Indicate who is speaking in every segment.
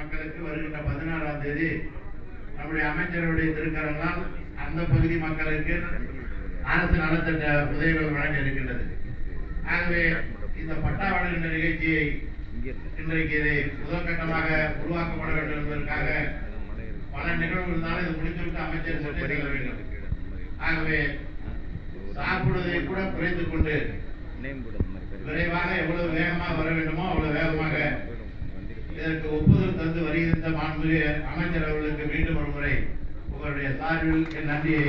Speaker 1: மக்களுக்கு வருகின்ற 16ஆம் தேதி நம்முடைய அமைச்சருடைய திருக்கரங்களால் அந்த பகுதி மக்களுக்கு அரசு நலத்திட்ட உதவிகள் வழங்க இருக்கின்றது. ஆகவே இந்த பட்டா வழங்குகின்ற நிகழ்ச்சியை இன்றைக்கு இதை முதற்கட்டமாக உருவாக்கப்பட வேண்டும் என்பதற்காக பல நிகழ்வுகள் இருந்தாலும் இது முடித்துவிட்டு அமைச்சர் செல்ல வேண்டும். ஆகவே சாப்பிடுவதை கூட குறைத்துக் கொண்டு விரைவாக எவ்வளவு வேகமாக வர வேண்டுமோ அவ்வளவு வேகமாக இதற்கு ஒப்புதல் தந்து வருகின்ற மாண்புமிகு அமைச்சர் அவர்களுக்கு மீண்டும் ஒரு முறை உங்களுடைய சார்பில் என் நன்றியை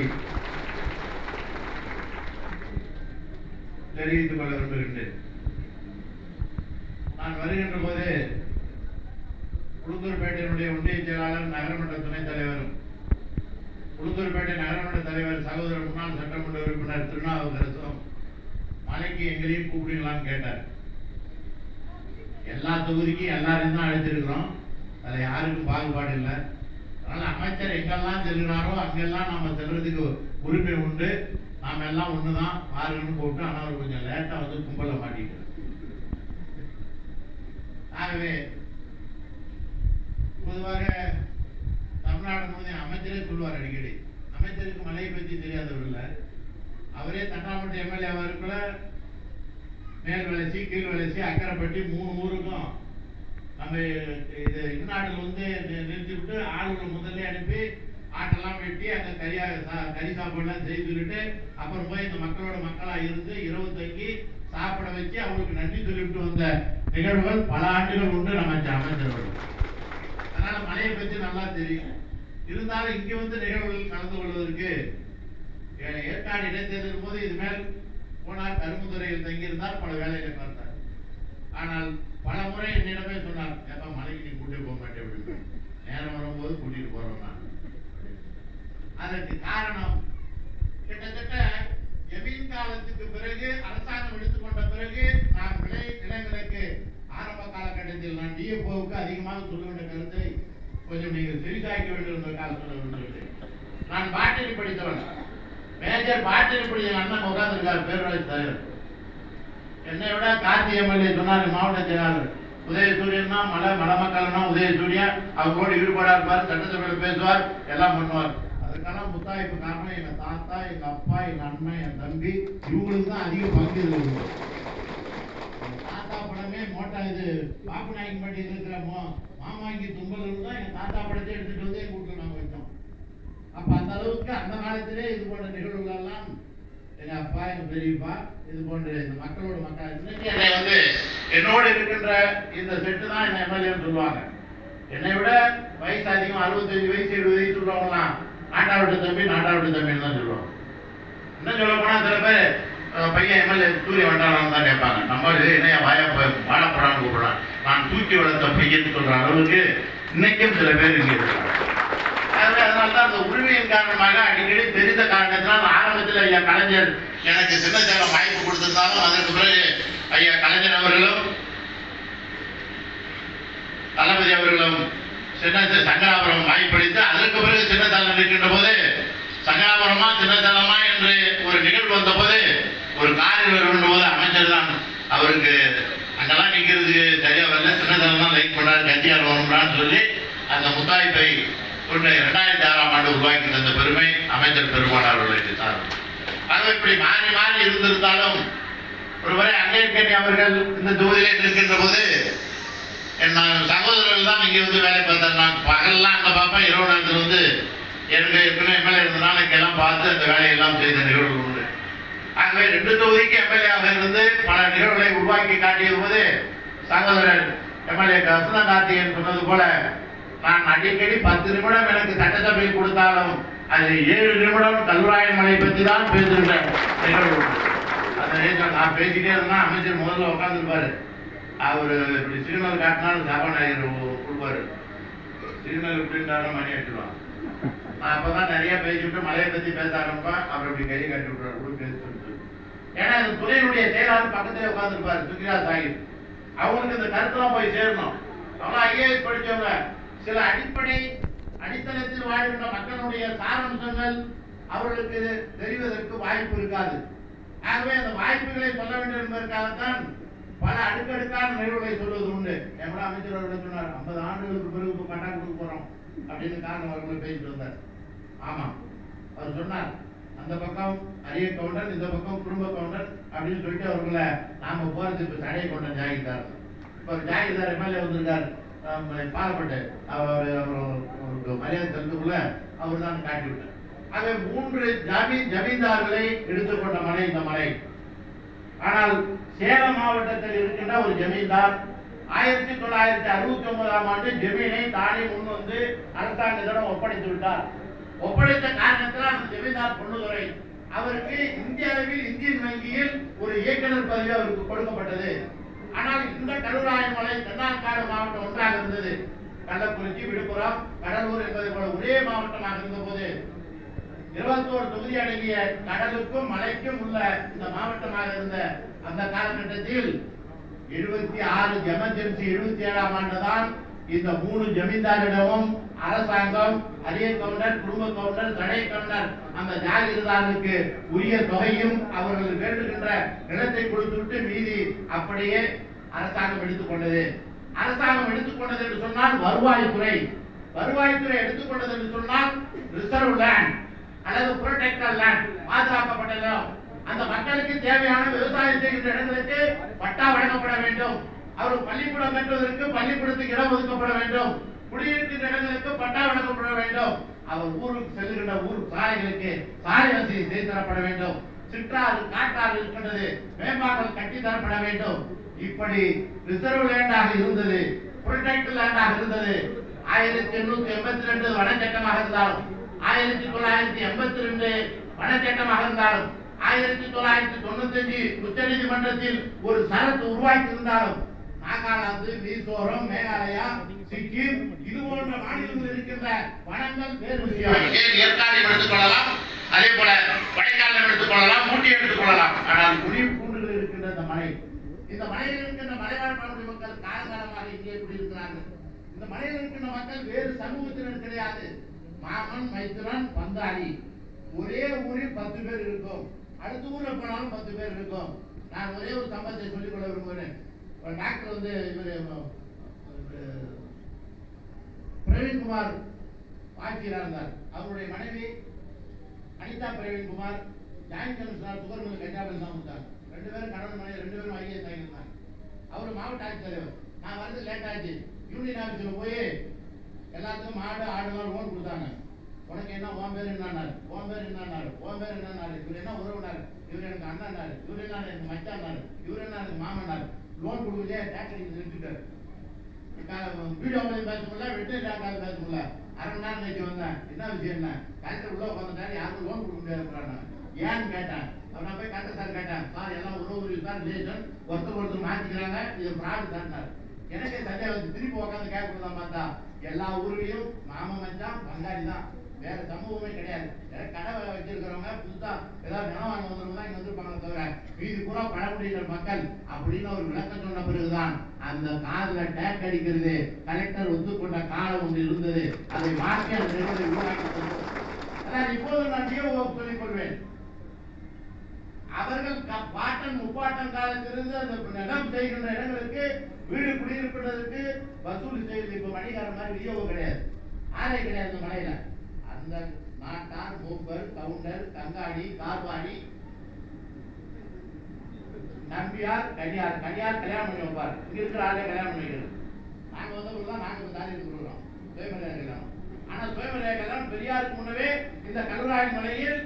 Speaker 1: தெரிவித்துக் கொள்ள விரும்புகின்றேன். நான் வருகின்ற போது உளுந்தூர்பேட்டையினுடைய ஒன்றிய செயலாளர் நகரமன்ற துணைத் தலைவரும் உளுந்தூர்பேட்டை நகரமன்ற தலைவர் சகோதரர் முன்னாள் சட்டமன்ற உறுப்பினர் திருநாவுக்கரசும் மலைக்கு எங்களையும் கூப்பிடுங்களான்னு கேட்டார். எல்லா தொகுதிக்கும் எல்லாரையும் தான் அழைச்சிருக்கிறோம், அதில் யாருக்கும் பாகுபாடு இல்லை. அதனால அமைச்சர் எங்கெல்லாம் செல்கிறாரோ அங்கெல்லாம் நாம செல்றதுக்கு உரிமை உண்டு. நாம எல்லாம் ஒண்ணுதான் பாருங்கன்னு போட்டு, ஆனால் அவர் கொஞ்சம் லேட்டா வந்து கும்பல மாட்டிட்டு. ஆகவே பொதுவாக தமிழ்நாடு முழுவதும் அமைச்சரே சொல்லுவார் அடிக்கடி, அமைச்சருக்கு மலையை பற்றி தெரியாதவர் இல்லை. அவரே தட்டாம்பட்டி எம்எல்ஏ அவருக்குள்ள மேல் வளர்ச்சி கீழ் வளர்ச்சி அக்கரைப்பட்டி 3 ஊருக்கும் நம்ம இது இந்நாடுல வந்து நிறுத்தி விட்டு ஆளுகளை முதல்ல அனுப்பி ஆட்டெல்லாம் வெட்டி அந்த கறி சாப்பாடுலாம் செய்துக்கிட்டு அப்புறம் போய் இந்த மக்களோட மக்களா இருந்து இரவு தங்கி சாப்பிட வச்சு அவங்களுக்கு நன்றி சொல்லிவிட்டு வந்த நிகழ்வுகள் பல ஆண்டுகள் உண்டு நம்ம அமைச்சர்கள். அதனால மலையை பற்றி நல்லா தெரியும். இருந்தாலும் இங்க வந்து நிகழ்வுகள் கலந்து கொள்வதற்கு ஏற்காடு இடைத்தேர்தல் போது இது மேல் போனார், கரும்புத்துறையில் தங்கியிருந்தார், பல வேலைகளை பார்த்தார். ஆனால் பல முறை என்னிடமே சொன்னார், ஏப்பா மலைக்கு நீ கூட்டிட்டு போக மாட்டேன் அப்படின்னு. நேரம் வரும்போது கூட்டிட்டு போறோம். அதற்கு காரணம் கிட்டத்தட்ட எவின் காலத்துக்கு பிறகு அரசாங்கம் எடுத்துக்கொண்ட பிறகு நான் நிலங்களுக்கு ஆரம்ப காலகட்டத்தில் நான் டிஎஃப்ஓவுக்கு அதிகமாக சொல்ல வேண்டிய கருத்தை கொஞ்சம் நீங்கள் செவிசாய்க்க வேண்டும் என்பதற்காக சொல்ல விரும்புகிறேன். நான் பாட்டரி படித்தவன், மேஜர் பாட்டரி படித்த அண்ணன் உட்கார்ந்துருக்கார் பேரவை தலைவர். என்னை விட கார்த்தி எம்எல்ஏ சொன்னார், மாவட்ட செயலாளர் உதயசூரியன்னா மலமக்கள்னா உதயசூரியன் அவங்களோட ஈடுபாடா இருப்பார், சட்டசபையில் பேசுவார், எல்லாம் பண்ணுவார். அதுக்கெல்லாம் முத்தாய்ப்பு காரணம் எங்க தாத்தா, எங்க அப்பா, எங்க அண்ணன், என் தம்பி, இவங்களுக்கு தான் அதிக பங்கு இருக்கு. தாத்தா படமே மோட்டா இது பாப்பு நாயக்கன்பட்டி இருக்கிற மாமாங்கி தும்பல் தான் எங்க தாத்தா படத்தை எடுத்துட்டு வந்து கூட்டு நாங்க வச்சோம். அப்ப அந்த அளவுக்கு அந்த காலத்திலே இது போன்ற நிகழ்வுகள் எல்லாம் எங்க அப்பா, எங்க பெரியப்பா, இது போன்ற இந்த மக்களோட மக்கள் இன்னைக்கு வந்து என்னோட இருக்கின்ற இந்த செட்டு தான் என்ன எம்எல்ஏன்னு சொல்லுவாங்க. என்னை விட வயசு அதிகம் 65 வயசு 70 வயசு உள்ளவங்கலாம் நாட்டாவிட்டு தம்பி நாட்டாவிட்டு தான் சொல்லுவாங்க. இன்னும் சொல்ல போனா சில பேர் பையன் எம்எல்ஏ சூரிய வண்டாளம் தான் கேட்பாங்க. நம்ம என்னைய வாழப்படான்னு கூப்பிடலாம், நான் தூக்கி வளர்த்த பையன் சொல்ற அளவுக்கு இன்னைக்கும் சில பேர் இங்கே இருக்காங்க. அதனால்தான் அந்த உரிமையின் காரணமாக அடிக்கடி தெரிந்த காரணத்தினால் ஆரம்பத்தில் ஐயா கலைஞர் எனக்கு சின்னச்சேலம் வாய்ப்பு கொடுத்திருந்தாலும் அதற்கு பிறகு ஐயா கலைஞர் அவர்களும் தளபதி அவர்களும் சங்கராபுரம் வாய்ப்பளித்து அதற்கு பிறகு சின்னத்தலம் இருக்கின்ற போது சங்கராபுரமா சின்னத்தலமா என்று ஒரு நிகழ்வு வந்த போது ஒரு காரில் வருகின்ற போது அமைச்சர் தான் அவருக்கு அங்கெல்லாம் நிற்கிறதுக்கு சரியா வரல, சின்னத்தலம் தான் லைக் பண்ணார், கட்சியார் வரணும்னு சொல்லி அந்த முத்தாய்ப்பை 2006ஆம் ஆண்டு உருவாக்கி தந்த பெருமை அமைச்சர் பெருமானார் அவர்களுக்கு சார். ஆகவே இப்படி மாறி மாறி இருந்திருந்தாலும் ஒருவரை அங்கேற்கனவே அவர்கள் இந்த தொகுதியிலே இருக்கின்ற போது என் சகோதரர்கள் தான் இங்கே வந்து வேலை பார்த்தார். நான் பகல்லாம் அங்கே பார்ப்பேன், இரவு நேரத்தில் வந்து எனக்கு ஏற்கனவே எம்எல்ஏ இருந்தனால இங்கெல்லாம் பார்த்து அந்த வேலையெல்லாம் செய்த நிகழ்வுகள் உண்டு. ஆகவே 2 தொகுதிக்கு எம்எல்ஏவாக இருந்து பல நிகழ்வுகளை உருவாக்கி காட்டிய போது சகோதரர் எம்எல்ஏ வசந்த கார்த்திகேயன் சொன்னது போல நான் அடிக்கடி 10 நிமிடம் எனக்கு சட்டசபையில் கொடுத்தாலும் அது 7 நிமிடம் கல்வராயன் மலை பற்றி தான் பேசுகின்ற நிகழ்வு. அந்த நான் பேசிட்டே இருந்தா அமைச்சர் முதல்ல உட்காந்துருப்பாரு. அவர் இப்படி சிக்னல் காட்டினாலும் சபாநாயகர் கொடுப்பாரு. சிக்னல் இப்படின்றாலும் மணி அடிச்சுடுவான். நான் அப்பதான் நிறைய பேசிவிட்டு மலையை பத்தி பேச ஆரம்பிப்பேன். அவர் இப்படி கை கட்டி விட்டுறாரு, கூட பேச சொல்லிட்டு. ஏன்னா இந்த துறையினுடைய செயலாளர் பக்கத்திலே உட்காந்துருப்பாரு சுக்ரியா சாஹிப். அவங்களுக்கு இந்த கருத்துலாம் போய் சேரணும். அவங்க ஐஏஎஸ் படிச்சவங்க, சில அடித்தளத்தில் வாழ்கின்ற மக்களுடைய சாரம்சங்கள் அவர்களுக்கு தெரிவதற்கு வாய்ப்பு இருக்காது. ஆகவே அந்த வாய்ப்புகளை சொல்ல வேண்டும் என்பதற்காகத்தான் பல அடுக்கடுக்கான நிகழ்வுகளை சொல்வது உண்டு. எவ்வளவு அமைச்சர் அவர்கள் சொன்னார், 50 ஆண்டுகளுக்கு பிறகு பட்டா கொடுக்க போறோம் அப்படின்னு காரணம் அவர்கள் பேசிட்டு வந்தார். ஆமா, அவர் சொன்னார், அந்த பக்கம் அரிய கவுண்டர், இந்த பக்கம் குடும்ப கவுண்டர் அப்படின்னு சொல்லிட்டு அவர்களை நாம போறது இப்ப சடைய கவுண்டர் ஜாகிதார். இப்ப ஜாகிதார் எம்எல்ஏ வந்திருக்கார் பாலப்பட்டு, அவருக்கு மரியாதை தந்துக்குள்ள அவர் தான் காட்டி விட்டார். ஆக 3 ஜமீன்தார்களை எடுத்துக்கொண்ட மலை இந்த மலை. ஆனால் சேலம் மாவட்டத்தில் இருக்கின்ற ஒரு ஜமீன்தார் 1969ஆம் ஆண்டு ஜமீனை தானே முன் வந்து அரசாங்கத்திடம் ஒப்படைத்து விட்டார். ஒப்படைத்த காரணத்தில் அந்த ஜமீன்தார் பொன்னுதுரை அவருக்கு இந்திய அளவில் இந்தியன் வங்கியில் ஒரு இயக்குனர் பதவி அவருக்கு கொடுக்கப்பட்டது. ஆனால் இந்த கல்லூராயமலை தென்னார்காடு மாவட்டம் ஒன்றாக இருந்தது. கள்ளக்குறிச்சி, விழுப்புரம், கடலூர் என்பதை போல ஒரே மாவட்டமாக இருந்த போது 21 தொகுதி அடங்கிய கடலுக்கும் மலைக்கும் உள்ள இந்த மாவட்டமாக இருந்த அந்த காலகட்டத்தில் 76 எமர்ஜென்சி 77ஆம் ஆண்டு தான் இந்த 3 ஜமீன்தாரிடமும் அரசாங்கம் அரிய கவுண்டர், குடும்ப கவுண்டர், தடை கவுண்டர் அந்த ஜாகிரதாருக்கு உரிய தொகையும் அவர்கள் வேண்டுகின்ற நிலத்தை கொடுத்துவிட்டு மீதி அப்படியே அரசாங்கம் எடுத்துக்கொண்டது. அரசாங்கம் எடுத்துக்கொண்டது என்று சொன்னால் வருவாய்த்துறை எடுத்துக்கொண்டது என்று சொன்னால் ரிசர்வ் லேண்ட் அல்லது புரோடெக்டட் லேண்ட், பாதுகாக்கப்பட்ட இடம். அந்த மக்களுக்கு தேவையான விவசாயம் செய்கின்ற இடங்களுக்கு பட்டா வழங்கப்பட வேண்டும். அவர் பள்ளிக்கூடம் கட்டுவதற்கு பள்ளிக்கூடத்துக்கு இடம் ஒதுக்கப்பட வேண்டும். குடியிருக்கின்ற இடங்களுக்கு பட்டா வழங்கப்பட வேண்டும். அவர் ஊருக்கு செல்லுகின்ற ஊர் சாலைகளுக்கு சாலை வசதி செய்து தரப்பட வேண்டும். சிற்றாறு, காட்டாறு இருக்கின்றது, மேம்பாலம் கட்டி தரப்பட வேண்டும். இப்படி ரிசர்வ் லேண்டாக இருந்தது, புரோடெக்டட் லேண்டாக இருந்தது. 1882 வனச்சட்டமாக இருந்தாலும், 1982 வனச்சட்டமாக இருந்தாலும், 1995 உச்ச நீதிமன்றத்தில் ஒரு சரத்து உருவாக்கி இருந்தாலும், நாகாலாந்து, மிசோரம், மேகாலயா, சிக்கிம் இது போன்ற மாநிலங்கள் இருக்கின்ற வனங்கள் வேறு விஷயம். ஏற்காடு எடுத்துக்கொள்ளலாம், அதே போல கொடைக்கானல் எடுத்துக்கொள்ளலாம், ஊட்டி எடுத்துக்கொள்ளலாம். ஆனால் குடியிருப்புகள் இருக்கின்ற இந்த மலை, இந்த மலையில் இருக்கின்ற மலைவாழ் பழங்குடி மக்கள் காலகாலமாக இங்கே குடியிருக்கிறார்கள். இந்த மலையில் இருக்கின்ற மக்கள் வேறு சமூகத்தினர் கிடையாது. மாமன், மைத்துனன், பந்தாளி. ஒரே ஊரில் 10 பேர் இருக்கும். அடுத்த ஊர்ல போனாலும் 10 பேர் இருக்கும். நான் ஒரே ஒரு சம்பவத்தை சொல்லிக் கொள்ள விரும்புகிறேன். ஒரு டாக்டர் வந்து பிரவீன்குமார் ஆட்சியராக இருந்தார். அவருடைய மனைவி Anitha Praveenkumar joint commissioner sugar mill கஞ்சாபில் தான் கொடுத்தார். 2 பேரும் கணவன் மனைவி 2 பேரும் ஐஏஎஸ் ஆகியிருந்தாங்க. அவர் மாவட்ட ஆட்சித்தலைவர். நான் வந்து லேட் ஆச்சு. யூனியன் ஆஃபீஸில் போய் எல்லாத்துக்கும் மாடு ஆடுலாம் லோன் கொடுத்தாங்க. உனக்கு என்ன, உன் பேர் என்னன்னாரு, உன் பேர் என்னன்னாரு, உன் பேர் என்னன்னாரு, இவர் என்ன உறவுனாரு, இவர் எனக்கு அண்ணாரு, இவர் என்ன எனக்கு மச்சான்னாரு, இவர் என்ன எனக்கு மாமன்னாரு. லோன் கொடுக்கலையே டேக்ஸ் நிறுத்திட்டாரு. வீடியோ பேச முடியல, வெற்றி டாக்டர் பேச முடியல. 1/2 மணி நேரம் கழிச்சு வந்தேன். என்ன விஷயம் என்ன, கலெக்டர் உள்ள உட்காந்துட்டாரு, யாருக்கும் லோன் கொடுக்க முடியாது. ஏன்னு கேட்டேன். நான் போய் கலெக்டர் சார் கேட்டேன், சார் எல்லாம் உறவு சார் ரிலேஷன் ஒருத்தர் மாற்றிக்கிறாங்க, இது ஃப்ராடு தான்ட்டார். எனக்கே சரியா வந்து திருப்பி உட்காந்து கேட்கறதான் பார்த்தா எல்லா ஊர்லயும் மாம மச்சான் பங்காளி தான், வேற சமூகமே கிடையாது. கடை வச்சிருக்கிறவங்க புதுசா ஏதாவது நிலம் வாங்க வந்தவங்க தான் இங்க வந்திருப்பாங்க தவிர மீதி பூரா பழங்குடியினர் மக்கள் அப்படின்னு ஒரு விளக்கம் சொன்ன பிறகுதான் அந்த காதுல டேக் அடிக்கிறது கலெக்டர் ஒத்துக்கொண்ட காலம் ஒன்று இருந்தது. அதை மாற்றி அந்த நிலையை உருவாக்கி கொண்டோம். அதான் இப்போது நான் சொல்லிக் கொள்வேன். அவர்கள் பாட்டன் முப்பாட்டன் காலத்திலிருந்து அந்த நிலம் செய்கின்ற இடங்களுக்கு வீடு குடியிருப்பதற்கு வசூல் செய்வது இப்ப மணிகாரம் மாதிரி விநியோக கிடையாது, ஆலை கிடையாது. மலையில அந்த நாட்டார், மூப்பர், கவுண்டர், கங்காடி, கார்வாடி, நம்பியார், கனியார் கல்யாணம் பண்ணி வைப்பார். இங்க இருக்கிற ஆளே கல்யாணம் பண்ணி வைக்கிறது. நாங்க வந்தவங்க நாங்க இப்ப தாலி கொடுக்குறோம் சுயமரியாதை கல்யாணம். ஆனா சுயமரியாதை கல்யாணம் பெரியாருக்கு முன்னவே இந்த கல்வராயன் மலையில்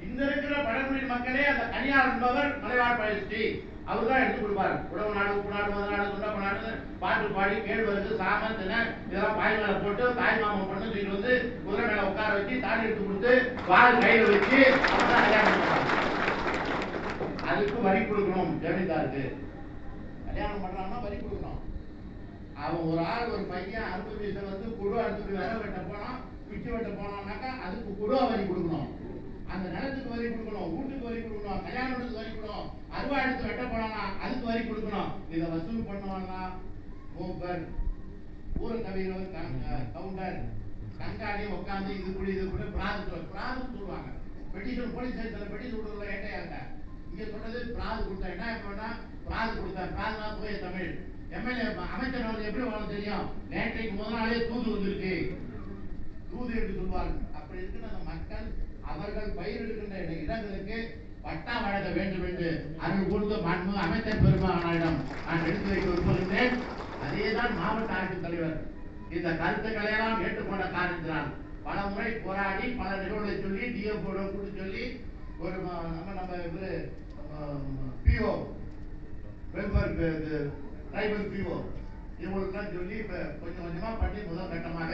Speaker 1: இங்க இருக்கிற பழங்குடி மக்களே அந்த கனியார் என்பவர் மலைவாழ் பயிற்சி அவர் தான் எடுத்து கொடுப்பாரு. உடவு நாடு, உப்பு நாடு, மத நாடு, சுண்டப்ப நாடு பாட்டு பாடி கேழ்வரகு, சாமன், தினை இதெல்லாம் பாய் மேல போட்டு தாய் மாமன் பண்ணு தூக்கிட்டு வந்து குதிரை மேல உட்கார வச்சு தாலி எடுத்து கொடுத்து வால் கையில வச்சு அவர்தான் கல்யாணம் பண்ணுவாங்க. அதுக்கு வரி கொடுக்கணும். ஜமீன்தாருக்கு கல்யாணம் பண்றாங்கன்னா வரி கொடுக்கணும். அவன் ஒரு ஆள் ஒரு பையன் 60 வயசுல வந்து குடு அடுத்துக்கு விர வெட்ட போனா, பிச்சு வெட்ட போனான்னாக்கா அதுக்கு குடுவா வரி கொடுக்கணும். அந்த நிலத்துக்கு வரி கொடுக்கணும், வீட்டுக்கு வரி கொடுக்கணும், கல்யாணத்துக்கு வரி கொடுக்கணும், அருவா எடுத்து வெட்ட போனா அதுக்கு வரி கொடுக்கணும். இதை வசூல் பண்ணுவாங்கன்னா மூப்பர், ஊரகவியர், கவுண்டர், கண்காணி உட்காந்து இது கூட பிராது சொல்லுவாங்க. பெட்டிஷன் போலீஸ் ஸ்டேஷன்ல பெட்டிஷன் கொடுக்கல ஏட்டையாங்க. இங்க சொன்னது பிராது கொடுத்தா என்ன இப்ப பிராது கொடுத்தார். பிராதுனா தூய தமிழ். எம்எல்ஏ அமைச்சர் அவர்கள் எப்படி வரும் தெரியும்? நேற்றைக்கு முதல் நாளே தூது வந்திருக்கு, தூது என்று சொல்வார்கள். அப்படி இருக்கிற அந்த மக்கள் அவர்கள் பயிரிடுகின்ற இடங்களுக்கு பட்டா வழங்க வேண்டும் என்று அருள் கூர்ந்து மாண்பு அமைச்சர் பெருமானாரிடம் நான் எடுத்து வைக்க விரும்புகின்றேன். அதேதான் மாவட்ட ஆட்சித்தலைவர் இந்த கருத்துக்களை எல்லாம் ஏற்றுக்கொண்ட காரணத்தினால் பல முறை போராடி பல நிகழ்வுகளை சொல்லி டிஎஃப்ஓட கூட்டு சொல்லி ஒரு நம்ம பிஓ வெல்ஃபேர் ட்ரைபல் பிஓ இவங்களுக்கெல்லாம் சொல்லி இப்ப கொஞ்சம் கொஞ்சமா பண்ணி முதல் கட்டமாக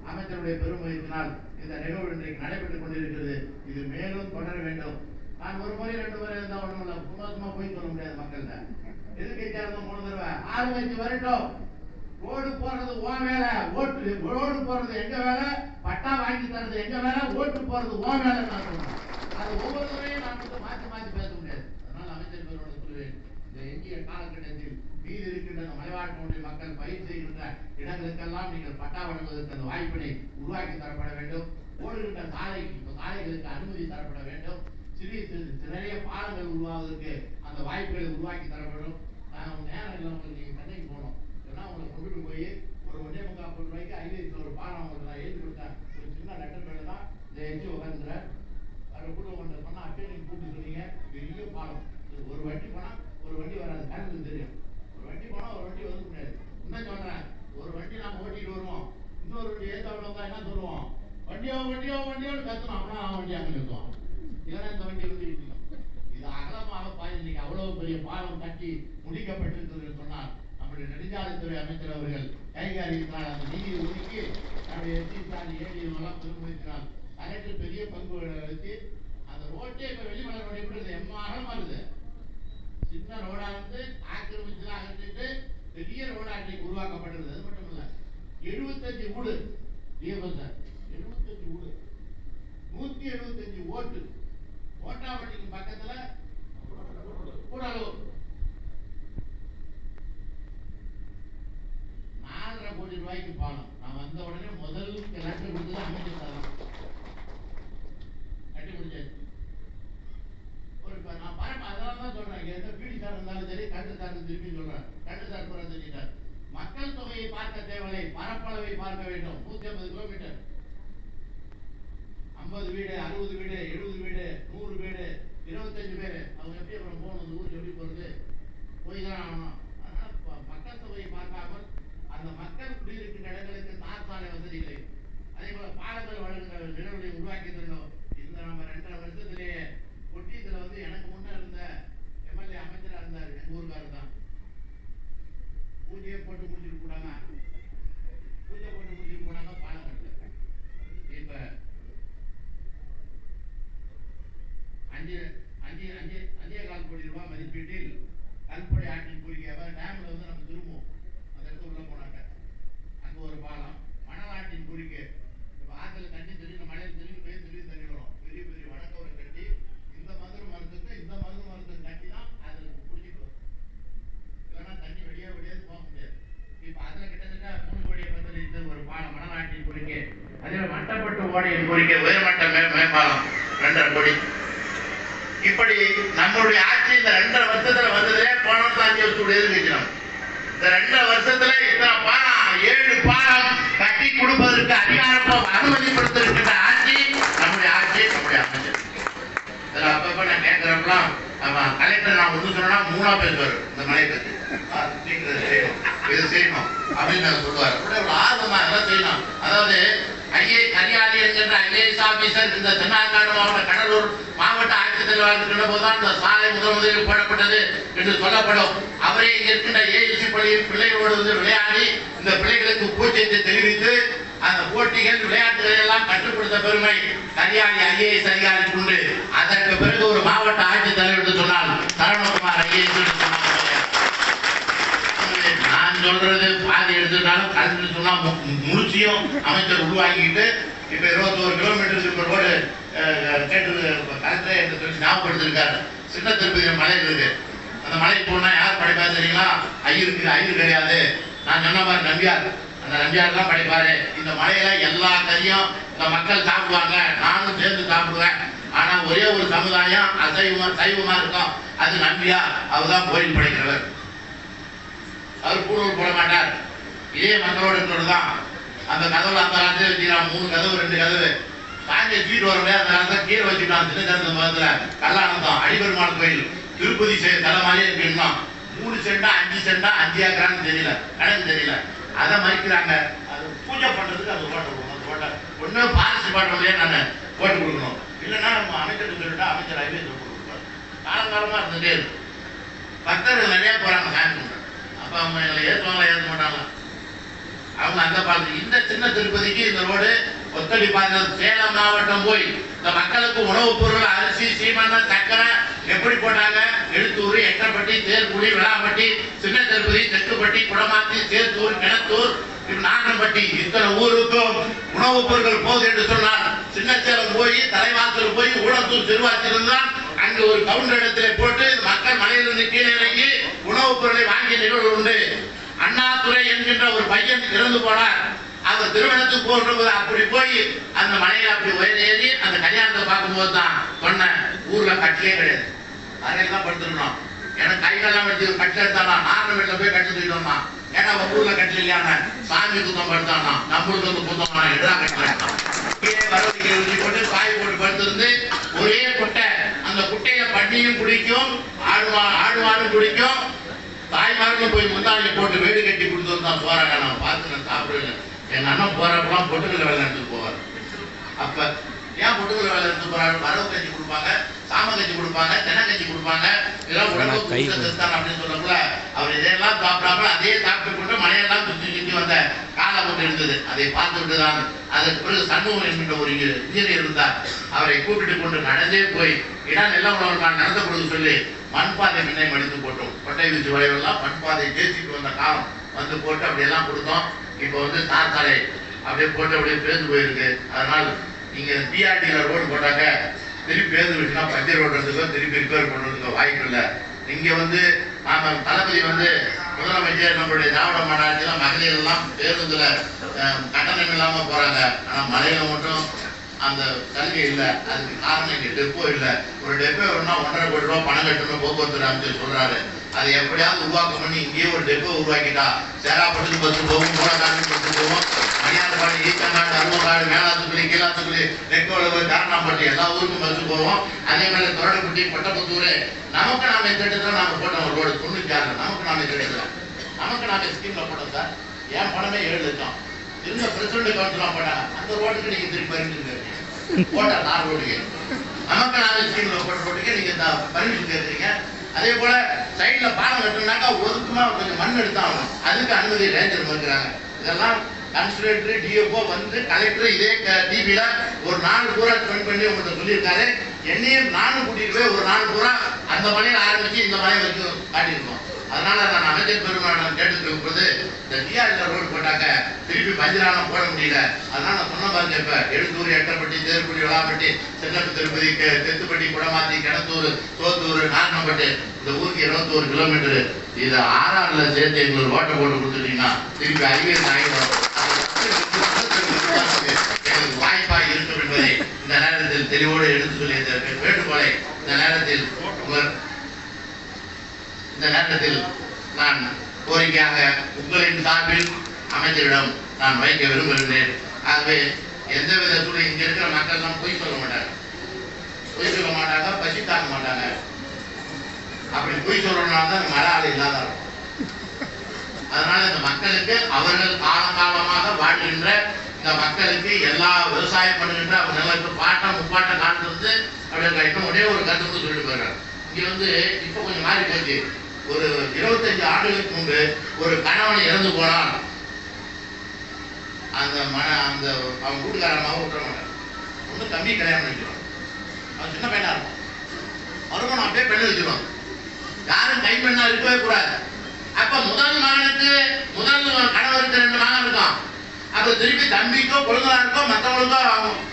Speaker 1: அமைச்சருடைய பெருமுயற்சினால் இந்த நிகழ்வு இன்றைக்கு நடைபெற்றுக் கொண்டிருக்கிறது. இது மேலும் தொடர வேண்டும். நான் ஒரு முறை 2 முறை இருந்தா ஒண்ணுமில்ல, சும்மா போய் சொல்ல முடியாது. மக்கள்கிட்ட எதிர்கட்சியா இருந்த 3 தடவை 6 வச்சு வரட்டும். ரோடு போறது ஓ வேலை, ஓட்டு ரோடு போறது எங்க வேலை, பட்டா வாங்கி தரது எங்க வேலை, ஓட்டு போறது ஓ வேலை. நான் சொல்றேன். அது ஒவ்வொரு முறையும் நான் வந்து மாத்தி பேச முடியாது. அதனால அமைச்சர் பெருமோட சொல்லுவேன், இந்த எஞ்சிய காலகட்டத்தில் மீது இருக்கின்ற மலைவாழ்வுடைய மக்கள் பயிர் செய்கின்ற இடங்களுக்கெல்லாம் நீங்கள் பட்டா வழங்குவதற்கு அந்த வாய்ப்பினை உருவாக்கி தரப்பட வேண்டும். ஓடுகின்ற சாலைகளுக்கு அனுமதி தரப்பட வேண்டும். நிறைய பாலங்கள் உருவாவதற்கு அந்த வாய்ப்புகளை உருவாக்கி தரப்படும். நேரம் இல்லை, உங்களுக்கு நீங்க சென்னைக்கு போகணும், ஏன்னா உங்களை கொண்டுட்டு போய் ஒரு 1.25 கோடி ரூபாய்க்கு ஐவேஸில் ஒரு பாலம் உங்களுக்கு நான் எழுதி கொடுத்தேன். ஒரு சின்ன லெட்டர் மேலே தான் இந்த எஞ்சி உட்காந்துக்கிறேன். அதை கூட ஒன்று சொன்னால் அப்படியே நீங்கள் கூப்பிட்டு சொன்னீங்க. பெரிய பாலம், ஒரு வண்டி போனால் ஒரு வண்டி வராது, கணக்கு தெரியும். ஒரு வண்டி போனால் ஒரு வண்டி வந்து முடியாது. என்ன சொல்கிறேன், ஒரு வண்டி நாம் ஓட்டிட்டு வருவோம், இன்னொரு வண்டி ஏற்றாவில் வந்தால் என்ன சொல்லுவோம், வண்டியோன்னு கத்தணும். அப்படின்னா வண்டி அங்கே நிறுத்துவோம், இல்லைன்னா இந்த வண்டி வந்து நிற்கும். இது அகலமாக பாய் இன்னைக்கு அவ்வளவு பெரிய பாலம் கட்டி முடிக்கப்பட்டிருக்கிறது சொன்னால் நம்முடைய நெடுஞ்சாலைத்துறை அமைச்சர் அவர்கள் கைகாரியத்தினால் அந்த நிதியை ஒதுக்கி நம்முடைய எஸ்சி ஏடிஎல்லாம் பெருமுயற்சினால் அதற்கு பெரிய பங்கு வச்சு அந்த ரோட்டே இப்ப வெளிமலை ரோடு எப்படி எம்மாறமா இருக்குது. சின்ன ரோடா வந்து ஆக்கிரமிச்சுலாம் அகற்றிட்டு பெரிய ரோடா அன்றைக்கு உருவாக்கப்பட்டிருந்தது. அது மட்டும் இல்ல 75 வீடு சார், 75 வீடு, 175 ஓட்டு. ஓட்டாவட்டிக்கு பக்கத்துல கூடலூர் 4.5 கோடி ரூபாய்க்கு பாலம். நான் வந்த உடனே முதல் லெட்டர் கொடுத்தது அமைச்சர் சார் கட்டி முடிச்சாச்சு. ஒரு நான் பாருங்க, அதனால தான் சொல்றேன், எந்த பிடி சார் இருந்தாலும் சரி, கண்டு சார் திருப்பி சொல்றேன், கண்டு சார் கூட தெரிஞ்சார். மக்கள் தொகையை பார்க்க தேவையில்லை, பரப்பளவை பார்க்க வேண்டும். 150 கிலோமீட்டர், 50 வீடு, 60 வீடு, 70 வீடு, 100 வீடு, 25 பேர், அவங்க எப்படி அப்புறம் போகணும், அந்த ஊருக்கு எப்படி போறது, போய் தான் ஆகணும். அதனால மக்கள் தொகையை பார்க்காமல் அந்த மக்கள் குடியிருக்கின்ற இடங்களுக்கு தார் சாலை வசதி இல்லை. அதே போல பாலங்கள் வழங்குகிற நிலவுகளை உருவாக்கி தரணும். இந்த நம்ம 2.5 வருஷத்திலேயே கொட்டியத்துல வந்து எனக்கு முன்ன இருந்த எம்எல்ஏ அமைச்சரா இருந்தார், எங்க ஊருக்காரர் தான். பூஜையை போட்டு முடிச்சுட்டு போனாங்க, பூஜை போட்டு முடிச்சுட்டு போனாங்க, பாலம் கட்டல. இப்ப 5.25 கோடி ரூபாய் மதிப்பீட்டில் கல்படை ஆற்றின் குறுக்கே டேம்ல வந்து நம்ம திரும்புவோம், அந்த இடத்துல உள்ள போனாங்க, அங்க ஒரு பாலம். மணலாற்றின் குறுக்கே இப்ப ஆத்துல தண்ணி திடீர்னு மழையில் திடீர்னு போய் திடீர்னு தண்ணி வரும், பெரிய பெரிய வடக்கவரை கட்டி இந்த மதுரை மரத்துக்கு கட்டி தான் அதுல குடிச்சிட்டு வரும். இல்லைன்னா தண்ணி வெளியே போக முடியாது. இப்ப அதுல கிட்டத்தட்ட 3 கோடியை பத்திரிட்டு ஒரு பாலம் மணலாற்றின் குறுக்கே. அதே மட்டப்பட்டு ஓடையின் குறுக்கே உயர்மட்ட மேம்பாலம் 2.5 கோடி. இப்படி நம்மளுடைய ஆட்சி இந்த 2.5 வருஷத்துல வந்ததுலே போன 5 வருஷத்துடைய எதிர்கட்சியம் இந்த 2.5 வருஷத்துல இத்தனை பாலம் 7 பாலம் கட்டி கொடுப்பதற்கு அதிகாரம் அனுமதிப்படுத்திருக்கின்ற ஆட்சி நம்முடைய ஆட்சி, நம்முடைய அமைச்சர். இதுல அப்பப்ப நான் கேட்கிறப்பெல்லாம் கலெக்டர் நான் ஒன்று சொன்னா 3ஆ பேசுவார், இந்த மலை பற்றி இது செய்யணும் அப்படின்னு சொல்லுவார். ஒரு ஆர்வமா எல்லாம் செய்யணும். அதாவது ஹரியாலி என்கின்ற ஐஏஎஸ் ஆபீசர் இந்த தென்னாங்காடு மாவட்ட கடலூர் மாவட்ட ஆட்சித்தலைவர் இருக்கின்ற போதுதான் இந்த சாலை முதலில் போடப்பட்டது என்று சொல்லப்படும். அவரே இங்க இருக்கின்ற ஏஎஸ்சி பள்ளியில் பிள்ளைகளோடு வந்து விளையாடி இந்த பிள்ளைகளுக்கு பூச்சத்தை தெரிவித்து அந்த போட்டிகள் விளையாட்டுகள் எல்லாம் கற்றுக் கொடுத்த பெருமை ஹரியாலி ஐஏஎஸ் அதிகாரிக்கு உண்டு. அதற்கு பிறகு ஒரு மாவட்ட ஆட்சித்தலைவர் என்று சொன்னால் சரவணகுமார் ஐஏஎஸ். நான் சொல்றது பாதி எடுத்துட்டாலும் கலந்து சொன்னா முழுச்சியும் அமைச்சர் உருவாக்கிட்டு இப்ப 21 கிலோமீட்டருக்கு ரோடு கேட்டு கலெக்டரே என்று சொல்லி ஞாபகப்படுத்திருக்காரு. சின்ன திருப்பதி மலை இருக்கு, அந்த மலைக்கு போனா யார் படைப்பா தெரியுங்களா? ஐயர் கிடையாது. நான் சொன்ன மாதிரி நம்பியார், அந்த நம்பியார் தான் படைப்பாரு. இந்த மலையில எல்லா கறியும் இந்த மக்கள் சாப்பிடுவாங்க, நானும் சேர்ந்து சாப்பிடுவேன். ஆனா ஒரே ஒரு சமுதாயம் சைவமா இருக்கும், அது நம்பியார். அவர்தான் கோயில் படைக்கிறவர். அவர் கூடூர் போட மாட்டார். இதே மக்களோட தான் அந்த கதவுல அந்த காலத்துல வச்சுக்கிறான். 3 கதவு 2 கதவு சாயந்தர சீட்டு வரவே அந்த காலத்துல கீழே வச்சுக்கலாம். சின்ன மதத்துல கல்லானந்தம் அடிபெருமாள் கோயில் திருப்பதி தலை மாதிரியே இருக்குன்னா 3 சென்டா 5 சென்டா 5 ஏக்கரான்னு தெரியல, கணக்கு தெரியல. அதை மறிக்கிறாங்க. அது பூஜை பண்றதுக்கு அது ஓட்ட கொடுக்கணும். ஓட்ட ஒண்ணு பாரிசு பாட்டுலயே நான் போட்டு கொடுக்கணும், இல்லைன்னா நம்ம அமைச்சருக்கு சொல்லிட்டா அமைச்சர் ஐவே கொடுப்பாரு. காலங்காலமா இருந்துட்டே இருக்கு. பக்தர்கள் நிறைய போறாங்க சாமி கும்பிட. அப்ப அவங்க எங்களை ஏற்றுவாங்களா ஏற்க மாட்டாங்களா? அவங்க அந்த பாலத்து இந்த சின்ன திருப்பதிக்கு இந்த ரோடு ஒத்துழைப்பாங்க. சேலம் மாவட்டம் போய் இந்த மக்களுக்கு உணவுப் பொருள் அரிசி சீமெண்ணெய் சக்கரை எப்படி போட்டாங்க? எழுத்தூர், எட்டப்பட்டி, தேர்குடி, விளாம்பட்டி, சின்ன திருப்பதி, தெற்குப்பட்டி, குடமாத்தி, தேர்த்தூர், கிணத்தூர், நாகம்பட்டி, இத்தனை ஊருக்கும் உணவுப் பொருட்கள் போகுது என்று சொன்னார். சின்ன சேலம் போய் தலைவாசல் போய் ஊழத்தூர் திருவாச்சிருந்தான் அங்கு ஒரு கவுண்டர் இடத்துல போட்டு மக்கள் மலையிலிருந்து கீழே இறங்கி உணவுப் பொருளை வாங்கிய நிகழ்வு உண்டு. அண்ணாதுரை என்கின்ற ஒரு பையன் இறந்து போனார். அவர் திருமணத்துக்கு போகும்போது அப்படி போய் அந்த மலையில அப்படி உயர் ஏறி அந்த கல்யாணத்தை பார்க்கும்போது தான் சொன்ன ஊர்ல கட்டிலே கிடையாது, அறையில தான் படுத்துருக்கணும். எனக்கு கைகள்லாம் வச்சு கட்டில எடுத்தானா நார்மல் வீட்டுல போய் கட்டி தூக்கிட்டோம்னா, ஏன்னா ஊர்ல கட்டில இல்லையான சாமி குத்தம் படுத்தானா நம்மளுக்கு வந்து குத்தம்னா எல்லாம் கட்டலாம். வரவழைக்க ஊற்றி போட்டு காய் போட்டு படுத்திருந்து ஒரே குட்டை, அந்த குட்டையை பண்ணியும் குடிக்கும், ஆடுவானும் குடிக்கும். தாய்மார்களும் போய் முந்தாணி போட்டு வீடு கட்டி கொடுத்து வந்தா போறாங்க. நான் பார்த்து நான் சாப்பிடுவேன். எங்க அண்ணன் போறப்பெல்லாம் பொட்டுக்கல்ல வேலை எடுத்துட்டு போவார். அப்ப ஏன் பொட்டுக்கல்ல வேலை எடுத்து போறாரு? வரவு கஞ்சி கொடுப்பாங்க, சாம கஞ்சி கொடுப்பாங்க, தென்னை கஞ்சி கொடுப்பாங்க. இதெல்லாம் உடம்பு செலுத்தான் அப்படின்னு சொல்லக்குள்ள அவர் இதையெல்லாம் சாப்பிடாம அதே சாப்பிட்டு கொண்டு மலையெல்லாம் சுற்றி சுற்றி வந்த காலம் ஒன்று இருந்தது. அதை பார்த்துட்டு தான் அதற்கு பிறகு சண்முகம் என்கின்ற ஒரு இன்ஜினியர் இருந்தார். அவரை கூப்பிட்டு கொண்டு நடந்தே போய் இடம் நல்ல உணவு நடத்த கொடுக்க சொல்லி மண்பாதை முன்னே மடித்து போட்டோம். கொட்டை வீச்சு வளைவெல்லாம் மண்பாதை ஜேசிக்கு வந்த காலம் வந்து போட்டு அப்படியெல்லாம் கொடுத்தோம். இப்போ வந்து தார் சாலை அப்படியே போட்டு அப்படியே பேருந்து போயிருக்கு. அதனால் நீங்க பிஆர்டியில் ரோடு போட்டாக்க திருப்பி பேருந்து விட்டுனா பஞ்சர் ரோடுறதுக்கோ திருப்பி ரிப்பேர் பண்ணுறதுக்கோ வாய்ப்பு இல்லை. இங்க வந்து நாம தளபதி வந்து முதலமைச்சர் நம்மளுடைய திராவிட மாநாட்டில் மகளிர் எல்லாம் பேருந்துல கட்டணம் இல்லாம போறாங்க. ஆனா மலையில மட்டும் அந்த சலுகை இல்லை. அதுக்கு காரணம் இங்க டெப்போ இல்லை. ஒரு டெப்போ வேணும்னா 1.5 கோடி ரூபாய் பணம் கட்டணும் போக்குவரத்து அமைச்சர் சொல்றாரு. அதை எப்படியாவது உருவாக்கம் பண்ணி இங்கேயே ஒரு டெப்போ உருவாக்கிட்டா சேராப்பட்டுக்கு பஸ் போகும், மூலக்காட்டுக்கு பஸ் போகும், மணியார்பாடு, ஈச்சங்காடு, அருவக்காடு, மேலாத்துக்குழி, கீழாத்துக்குழி, நெக்கோளவு, காரணாம்பட்டி எல்லா ஊருக்கும் பஸ் போவோம். அதே மாதிரி தொடர்பட்டி, பட்டப்புத்தூர் நமக்கு நாம திட்டத்தில் நாம போட்டோம். ஒரு ரோடு 96 நமக்கு நாம திட்டத்தில் நமக்கு நாம ஸ்கீம்ல போட்டோம் சார். என் பணமே 7 லட்சம் இருந்த பிரசிடண்ட் கவுன்சிலாம் போட்டாங்க. அந்த ரோடுக்கு நீங்க திருப்பி பர்மிஷன் போட்டா 4 ரோடுக்கு நமக்கு நாம ஸ்கீம்ல போட்ட ரோட்டுக்கு நீங்க பர்மிஷன் கேட்குறீங்க. அதே போல சைட்ல பாலம் கட்டணும்னாக்கா ஒதுக்குமா கொஞ்சம் மண் எடுத்தாகணும். அதுக்கு அனுமதி ரேஞ்சர் மறுக்கிறாங்க. இதெல்லாம் கன்சுலேட்டர் டிஎஃப்ஓ வந்து கலெக்டர் இதே டிவியில ஒரு 4 பூரா ஸ்பெண்ட் பண்ணி உங்கள்கிட்ட சொல்லியிருக்காரு. என்னையும் நானும் கூட்டிட்டு போய் ஒரு 4 பூரா அந்த மலையில ஆரம்பிச்சு இந்த மலை வரைக்கும் காட்டியிருக்கோம். அதனால நான் அமைச்சர் பெருமாள் கேட்டுருக்கும் போது இந்த டிஆர்ல ரோடு போட்டாக்க திருப்பி பஞ்சரானம் போட முடியல. அதனால நான் சொன்ன பாருங்க, இப்ப எழுத்தூர், எட்டப்பட்டி, தேர்குடி, விளாம்பட்டி, சின்னப்பு திருப்பதி, தெத்துப்பட்டி, குடமாத்தி, கிணத்தூர், சோத்தூர், நாகம்பட்டி இந்த ஊருக்கு 21 கிலோமீட்டர். இதை 6 சேர்த்து எங்களுக்கு ரோட்டை போட்டு கொடுத்துட்டீங்கன்னா திருப்பி அறிவியல் ஆகிடும். எங்களுக்கு வாய்ப்பாக இருக்கும் என்பதை இந்த நேரத்தில் தெளிவோடு எடுத்து சொல்லி வேண்டுகோளை இந்த நேரத்தில் நான் கோரிக்கையாக உங்களின் சார்பில் அமைச்சரிடம் நான் வைக்க விரும்புகிறேன். ஆகவே எந்தவித சூழல் இங்க இருக்கிற மக்கள் எல்லாம் பொய் சொல்ல மாட்டாங்க, பசி தாங்க மாட்டாங்க. அப்படி பொய் சொல்லணும்னா தான் மழை ஆள் இல்லாத இருக்கும். அதனால இந்த மக்களுக்கு அவர்கள் காலகாலமாக வாழ்கின்ற இந்த மக்களுக்கு எல்லா விவசாயம் பண்ணுகின்ற அவங்க நிலவுக்கு பாட்டம் முப்பாட்டம் காண்றது அப்படி இன்னும் ஒரே ஒரு கருத்து சொல்லிட்டு போயிடுறாங்க. இங்க வந்து இப்ப கொஞ்சம் மாறி போச்சு. ஒரு 25 ஆண்டுகளுக்கு முன்பு ஒரு கணவன் இறந்து போனால் அந்த அவன் வீட்டுக்காரமாக விட்டுற மாட்டான். ஒண்ணு தம்பி கல்யாணம் பண்ணிக்கிறோம், அவன் சின்ன பையனா இருக்கும், மறுபடியும் அப்படியே பெண்ணு வச்சிருவான். யாரும் கை பெண்ணா இருக்கவே கூடாது. அப்ப முதல் மகனுக்கு கணவருக்கு 2 மகன் இருக்கும். அப்ப திருப்பி தம்பிக்கோ கொழுந்தனாருக்கோ மற்றவங்களுக்கோ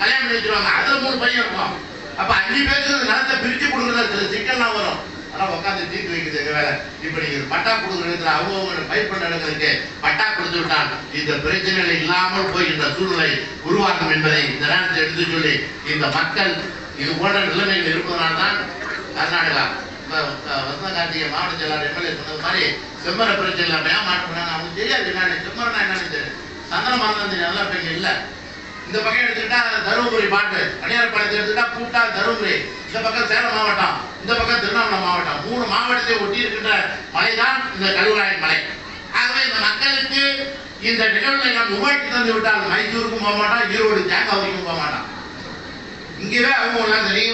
Speaker 1: கல்யாணம் பண்ணி வச்சிருவாங்க. அதுல 3 பையன் இருக்கும். அப்ப 5 பேருக்கு நிலத்தை பிரிச்சு கொடுக்குறது சிக்கல்லாம் வரும். அதெல்லாம் உட்காந்து தீர்த்து வைக்கிறது எங்க வேலை. இப்ப நீங்க பட்டா கொடுக்குற அவங்க பயிர் பண்ண இடங்களுக்கு பட்டா கொடுத்து விட்டால் இந்த பிரச்சனைகள் இல்லாமல் போய் இந்த சூழ்நிலை உருவாக்கும் என்பதை இந்த நேரத்தில் எடுத்து சொல்லி இந்த மக்கள் இது போன்ற நிலைமைகள் இருப்பதனால்தான் கர்நாடகா வசந்த கார்த்திகை மாவட்ட செயலாளர் எம்எல்ஏ சொன்னது மாதிரி செம்மர பிரச்சனை ஏன் மாட்டோம்னாங்க அவங்களுக்கு தெரியாது என்னன்னு செம்மரனா என்னன்னு தெரியும். சந்தன மரம் தெரியும், அதெல்லாம் இப்ப இல்லை. இந்த பக்கம் எடுத்துக்கிட்டா தருமபுரி பாட்டு, கன்னியாகுமரி எடுத்துக்கிட்டா கூட்டா தருமபுரி, இந்த பக்கம் சேலம் மாவட்டம், இந்த பக்கம் திருவண்ணாமலை மாவட்டம், 3 மாவட்டத்தை ஒட்டி இருக்கின்ற மலைதான் இந்த கல்வராயன் மலை. ஆகவே இந்த மக்களுக்கு இந்த நிகழ்வுகளை நாம் உருவாக்கி தந்து விட்டால் மைசூருக்கும் போக மாட்டான், ஈரோடு தேங்காய்க்கும் போக மாட்டான். இங்கேயே அவங்க நீ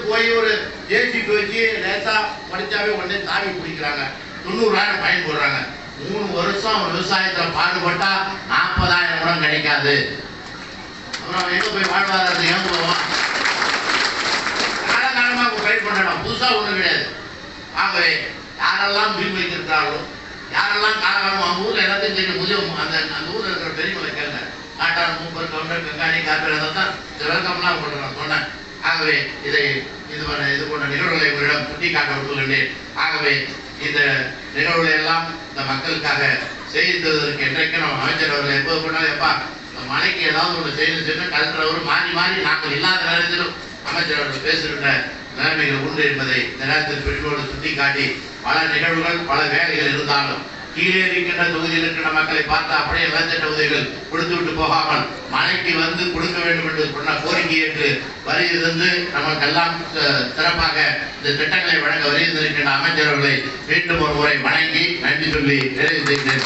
Speaker 1: போய் ஒரு ஜேசிபி வச்சு லேசா படிச்சாவே உடனே தாவி பிடிக்கிறாங்க, 90,000 பயன் போடுறாங்க. 3 வருஷம் விவசாயத்தில் பாடுபட்டா 40,000 கூட கிடைக்காது. அப்புறம் எங்க போய் வாழ்வாதாரத்தை ஏன் போவோம்? காலகாலமாக பயிர் பண்ணணும், புதுசா ஒண்ணு கிடையாது. ஆகவே யாரெல்லாம் மீன் வைத்திருக்கிறார்களோ, யாரெல்லாம் காலகாலம் அவங்க ஊர்ல எல்லாத்தையும் தெரியும். புதிய அந்த ஊர்ல இருக்கிற பெரியவங்களை கேளுங்க, காட்டான், மூப்பர், கவுண்டர், கங்காணி, காப்பீடு தான் விளக்கம்லாம் நான் சொன்னேன். ஆகவே இது போன்ற நிகழ்வுகளை உங்களிடம் சுட்டி காட்ட விட்டுள்ளேன். ஆகவே இந்த நிகழ்வுகளை எல்லாம் இந்த மக்களுக்காக செய்ததற்கு என்றைக்கு நம்ம அமைச்சர் அவர்கள் எப்போது போனாலும் எப்பா மலைக்கு ஏதாவது ஒன்று செய்யணும்னு கலெக்டர் அவர் மாறி மாறி நாங்கள் இல்லாத நேரத்திலும் அமைச்சர் அவர்கள் பேசுகின்ற நிலைமைகள் உண்டு என்பதை இந்த நேரத்தில் பெற்றோடு சுட்டி காட்டி, பல நிகழ்வுகள் பல வேலைகள் இருந்தாலும் கீழே இருக்கின்ற தொகுதியில் இருக்கின்ற மக்களை பார்த்து அப்படியே இழந்த உதவிகள் கொடுத்து விட்டு போகாமல் மலைக்கு கொடுக்க வேண்டும் என்று சொன்ன கோரிக்கை ஏற்று வருகிறது. நமக்கெல்லாம் சிறப்பாக இந்த திட்டங்களை வழங்க வருகின்ற அமைச்சர்களை மீண்டும் ஒரு முறை வணங்கி நன்றி சொல்லி நிறைவு செய்கிறேன்.